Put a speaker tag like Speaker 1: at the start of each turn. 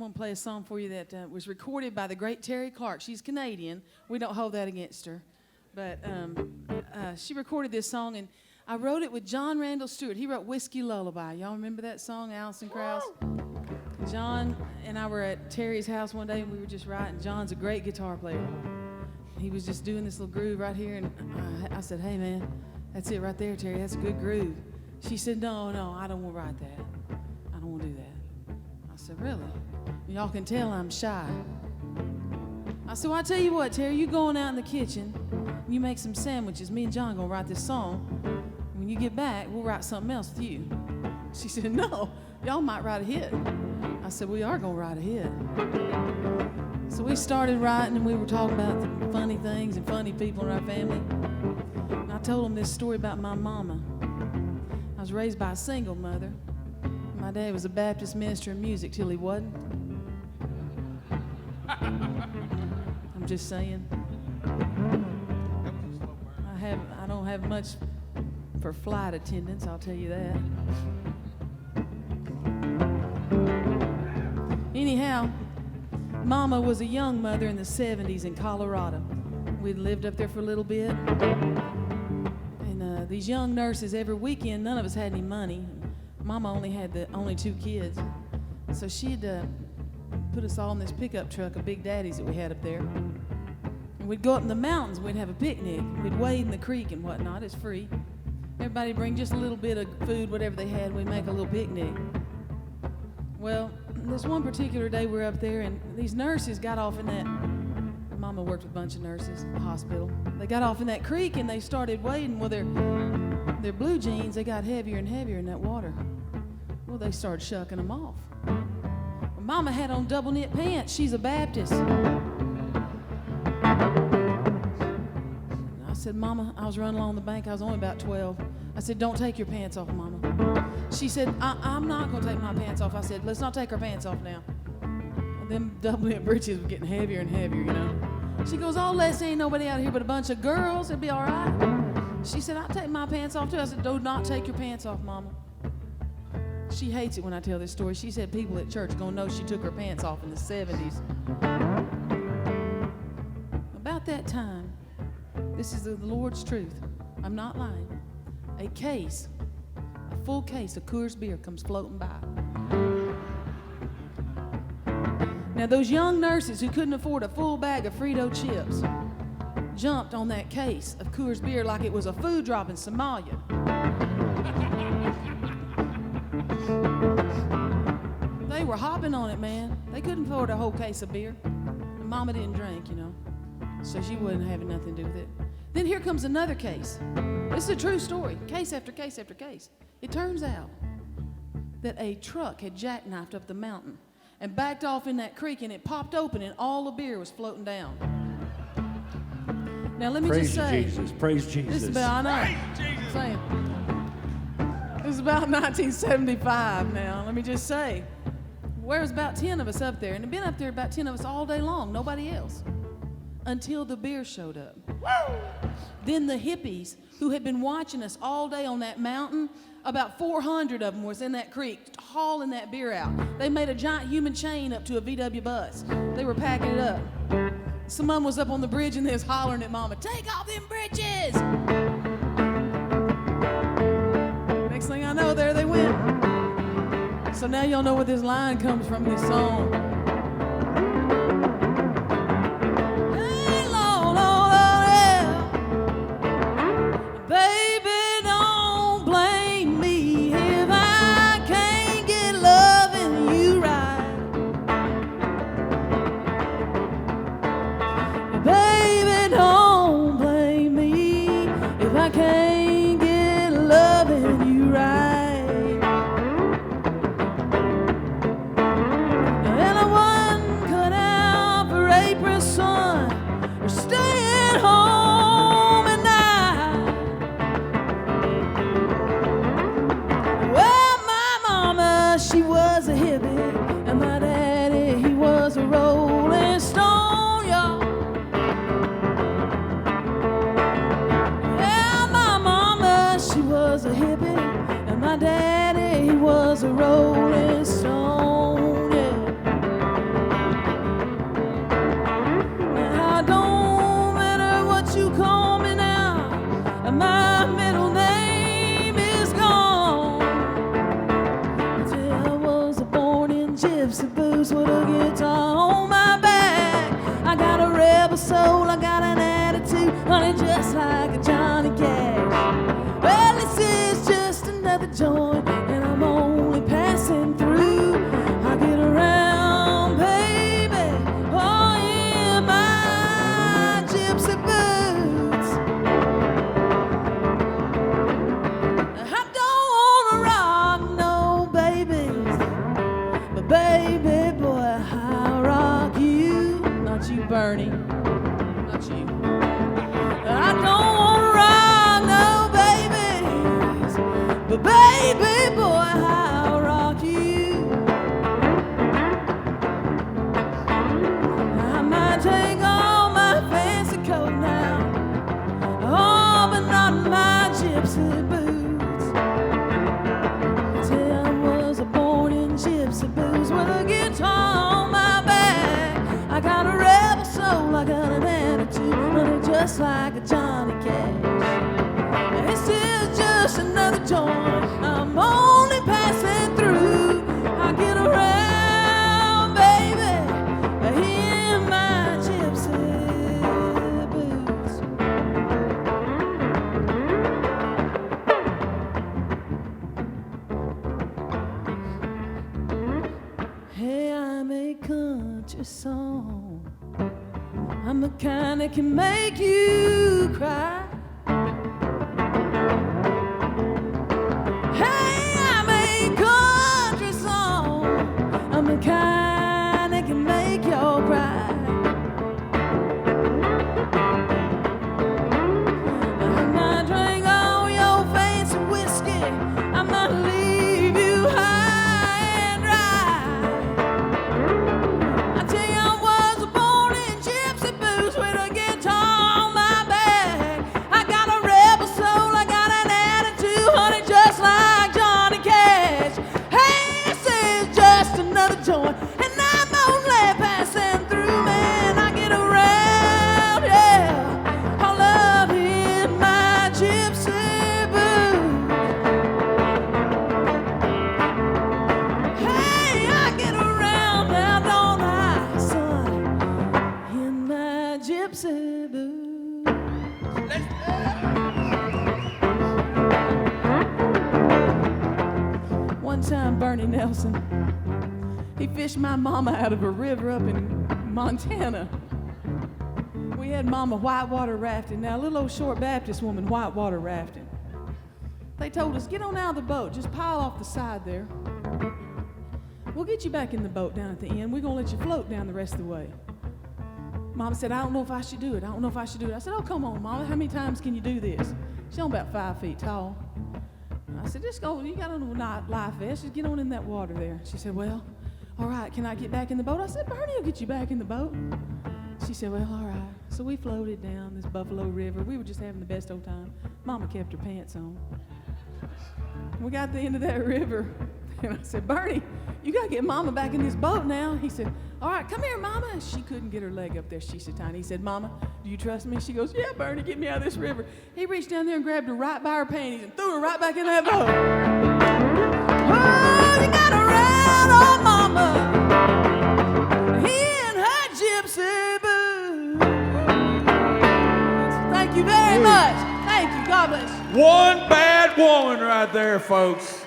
Speaker 1: going to play a song for you that was recorded by the great Terry Clark. She's Canadian. We don't hold that against her. But she recorded this song, and I wrote it with John Randall Stewart. He wrote Whiskey Lullaby. Y'all remember that song, Alison Krauss? John and I were at Terry's house one day, and we were just writing. John's a great guitar player. He was just doing this little groove right here, and I said, hey, man, that's it right there, Terry. That's a good groove. She said, no, I don't want to write that. I don't want to do that. I said, really? Y'all can tell I'm shy. I said, well, I tell you what, Terry, you going out in the kitchen, you make some sandwiches. Me and John going to write this song. When you get back, we'll write something else with you. She said, no, y'all might write a hit. I said, we are going to write a hit. So we started writing, and we were talking about the funny things and funny people in our family. And I told them this story about my mama. I was raised by a single mother. My dad was a Baptist minister in music till he wasn't. I'm just saying. I don't have much for flight attendants, I'll tell you that. Anyhow, Mama was a young mother in the 70s in Colorado. We'd lived up there for a little bit. And these young nurses, every weekend, none of us had any money. Mama only had the only 2 kids. So she'd put us all in this pickup truck of Big Daddy's that we had up there. And we'd go up in the mountains, we'd have a picnic. We'd wade in the creek and whatnot, it's free. Everybody'd bring just a little bit of food, whatever they had, we'd make a little picnic. Well, this one particular day we were up there, and these nurses got off in that, Mama worked with a bunch of nurses at the hospital. They got off in that creek and they started wading. Well, their blue jeans, they got heavier and heavier in that water. Well, they started shucking them off. Well, Mama had on double knit pants. She's a Baptist. I said, Mama, I was running along the bank. I was only about 12. I said, don't take your pants off, Mama. She said, I'm not going to take my pants off. I said, let's not take our pants off now. And them double knit breeches were getting heavier and heavier, you know. She goes, oh, Les, ain't nobody out here but a bunch of girls. It'll be all right. She said, I'll take my pants off too. I said, do not take your pants off, Mama. She hates it when I tell this story. She said people at church are going to know she took her pants off in the 70s. About that time, this is the Lord's truth. I'm not lying. A full case of Coors beer comes floating by. Now, those young nurses who couldn't afford a full bag of Frito chips jumped on that case of Coors beer like it was a food drop in Somalia. They were hopping on it, man. They couldn't afford a whole case of beer. And Mama didn't drink, you know, so she wasn't having nothing to do with it. Then here comes another case. This is a true story, case after case after case. It turns out that a truck had jackknifed up the mountain and backed off in that creek, and it popped open, and all the beer was floating down. Now, let me just say,
Speaker 2: praise Jesus.
Speaker 1: This is about, I know, saying, this is about 1975 now. Let me just say, there was about 10 of us up there, and there'd been up there about 10 of us all day long, nobody else, until the beer showed up. Woo! Then the hippies who had been watching us all day on that mountain, about 400 of them was in that creek hauling that beer out. They made a giant human chain up to a VW bus. They were packing it up. Some of them was up on the bridge and they was hollering at Mama, take off them bridges! Next thing I know, there they went. So now y'all know where this line comes from, this song. She was a hippie, and my daddy, he was a rolling stone, y'all. Yeah, my mama, she was a hippie, and my daddy, he was a rolling stone, yeah. and my middle name is gone. Till I was born in gypsy boots with a guitar on my back. I got a rebel soul, I got an attitude, honey, just like a Johnny Cash. Well, this is just another joint, and I'm only passing through. I get around, baby, oh, in my gypsy boots. I don't wanna rock no babies, but baby boy, I'll rock you. Not you, Bernie, not you. I don't wanna rock no babies, but baby boy, I'll rock you. I might take off my fancy coat now, oh, but not my gypsy boots. Till I was born in gypsy boots with a guitar on my back. I got a rebel soul, I got an attitude, honey, just like a Johnny Cash. This is just another joint, I'm only passing through. I get around, baby, in my gypsy boots. Hey, I'm a country song, I'm the kind that can make you cry. Hey, I'm a country song, I'm the kind that can make y'all cry. I might drink all your fancy whiskey, I might leave you high and dry. I tell you, I was born in gypsy boots with a guitar on my back. I got a rebel soul, I got an attitude, honey, just like Johnny Cash. Hey, this is just another joint, and I'm only passing through, man. I get around, yeah, all up in my gypsy boots. Hey, I get around now, don't I, son, in my gypsy boots. One time, Bernie Nelson, he fished my mama out of a river up in Montana. We had mama whitewater rafting. Now, a little old short Baptist woman whitewater rafting. They told us, get on out of the boat, just pile off the side there. We'll get you back in the boat down at the end. We're gonna let you float down the rest of the way. Mama said, I don't know if I should do it. I don't know if I should do it. I said, oh, come on, Mama, how many times can you do this? She's only about 5 feet tall. I said, just go, you got on a life vest, just get on in that water there. She said, well, all right, can I get back in the boat? I said, Bernie will get you back in the boat. She said, well, all right. So we floated down this Buffalo River. We were just having the best old time. Mama kept her pants on. We got to the end of that river, and I said, Bernie, you got to get Mama back in this boat now. He said, all right, come here, Mama. And she couldn't get her leg up there. She's so tiny. He said, Mama, do you trust me? She goes, yeah, Bernie, get me out of this river. He reached down there and grabbed her right by her panties and threw her right back in that boat. Oh, you got to ride on Mama in her gypsy boots. Thank you very much. Thank you. God bless you.
Speaker 2: One bad woman right there, folks.